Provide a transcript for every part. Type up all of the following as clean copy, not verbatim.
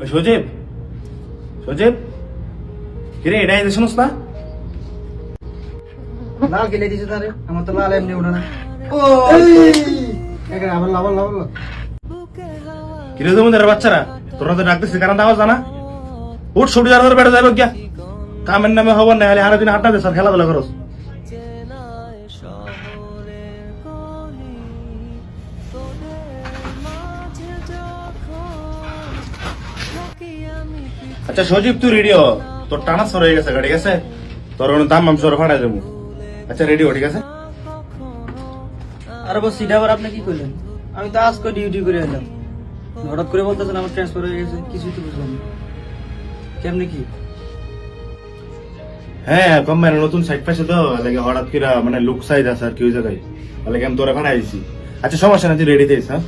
সজীব, সজীব, কিরে এটা এই শুনস না? লাল কেলে দিছে তারে, আমার তো লাল এমনি উঠে না। ও এখানে আবার লাল লাল। কিরে জমিদারের বাচ্চারা, তোরা তো ডাকতেছিস কারণ আওয়াজ জানা? উঠ ছুটি যাওয়ার বেড়ে যাবে গিয়া, কামের নামে হবার না হলে দিন আড্ডা দিস আর খেলাধুলা করস। আচ্ছা সজীব, তুই রেডি হ, তোর টানা সর হয়ে গেছে গাড়ি গেছে, তোর দাম মাম সর ফাটাই দেবো। আচ্ছা রেডি হ, ঠিক আছে? আরে বস সিধা আবার আপনি কি করলেন? আমি তো আজকে ডিউটি করে এলাম, হঠাৎ করে বলতেছেন আমার ট্রান্সফার হয়ে গেছে, কিছুই তো বুঝলাম না। কেমনি কি? হ্যাঁ কোম্পানি নতুন সাইট পাইছে তো, লাগে হঠাৎ করে মানে লুক সাইজ আছে আর কি ওই জায়গায়, লাগে আমি তোরা ফাটাই দিছি। আচ্ছা সমস্যা না, তুই রেডি দিস। হ্যাঁ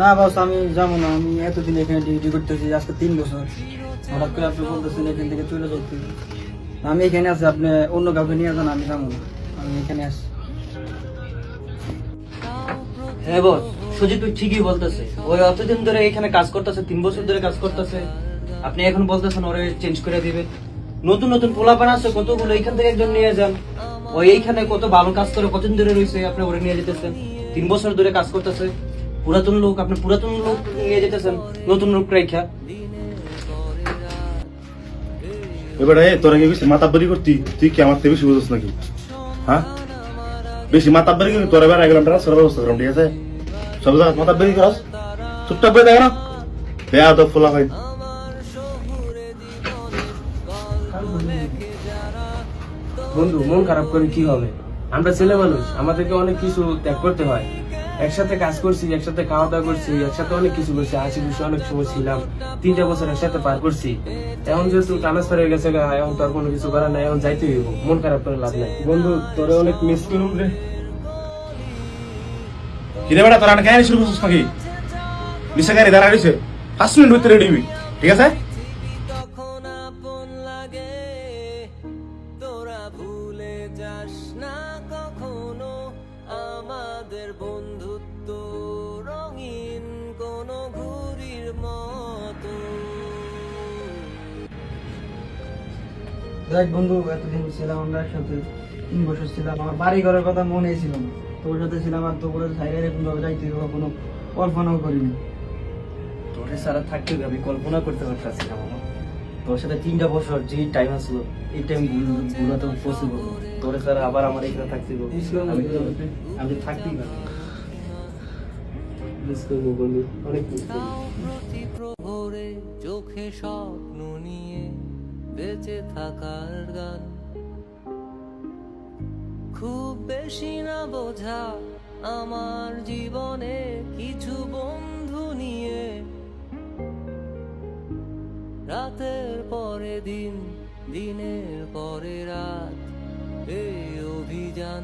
না বস আমি যাবো না, আমি এতদিন এখানে ডিউটি করতেছি, আজকে 3 বছর। হঠাৎ করে আপনি বলতেছেন এখান থেকে চলে যাইতে, আমি এখানে আছি, আপনি অন্য কাউকে নিয়ে যান, আমি যাবো না, আমি এখানে আছি। হ্যাঁ বস, সুজিত তুই ঠিকই বলতেছে। ওই অতদিন ধরে এখানে কাজ করতেছে, 3 বছর ধরে কাজ করতেছে। আপনি এখন বলতেছেন ওরে চেঞ্জ করে দিবেন। নতুন নতুন পোলাপান আছে কতগুলো, এইখান থেকে একজন নিয়ে যান। ওই এইখানে কত ভালো কাজ করে, কতদিন ধরে রয়েছে, আপনি ওরে নিয়ে যেতেছেন। 3 বছর ধরে কাজ করতেছে, পুরাতন লোক, আপনি পুরাতন লোক নিয়ে যেতেছেন নতুন লোক রেখা। এবারে তোরা কি বেশি মাতাব্বরি করতি? তুই কি আমার থেকে বেশি বুঝছ নাকি? হ্যাঁ বেশি মাতাব্বরি কিন্তু তোরা বেড়া গেলাম ট্রান্সফার ব্যবস্থা করলাম, ঠিক আছে? সব জায়গায় মাতাব্বরি করস, চুপচাপ বই দেখো না, বেয়া তো ফোলা হয়। বন্ধু মন খারাপ করে কি হবে? আমরা ছেলে মানুষ, আমাদেরকে অনেক কিছু ত্যাগ করতে হয়। একসাথে কাজ করছি, একসাথে খাওয়া দাওয়া করছি, একসাথে অনেক কিছু করছি, হাসি খুশি অনেক সময় ছিলাম, 3টা বছর একসাথে পার করছি। এখন যেহেতু ট্রান্সফার হয়ে গেছে, এখন তো আর কোনো কিছু করার নাই, এখন যাইতে হইব। মন খারাপ করে লাভ নাই বন্ধু, তোরে অনেক মিস করুম রে। কিরে বেটা, তোরা কেন শুরু করছিস নাকি? নিচে গাড়ি দাঁড়া রয়েছে, 5 মিনিট ভিতরে রেডি হবি, ঠিক আছে? আমাদের বন্ধুত্ব রঙিন কোন ঘুড়ির মতো। দেখ বন্ধু, এতদিন ছিলাম আমরা একসাথে, 3 বছর ছিলাম, আমার বাড়ি ঘরের কথা মনে ছিল না, তোর সাথে ছিলাম, আর তোর সাইডে এরকম ভাবে যাইতে কোনো কল্পনাও করিনি। তোরে সারা থাকতে আমি কল্পনা করতে পারতেছি না মামা। তোর সাথে 3টা বছর যে টাইম আসলো, এই টাইম গুলো তো পসিবল। তোরে সারা আবার আমার এখানে থাকতে হবে, আমি থাকতেই পারি। মিস করবো বন্ধু, অনেক মিস করবো। প্রতি প্রহরে চোখে স্বপ্ন নিয়ে বেঁচে থাকার গান, খুব বেশি না বোঝা আমার জীবনে কিছু বন্ধু নিয়ে, রাতের পরে দিন, দিনের পরে রাত, এই অভিযান।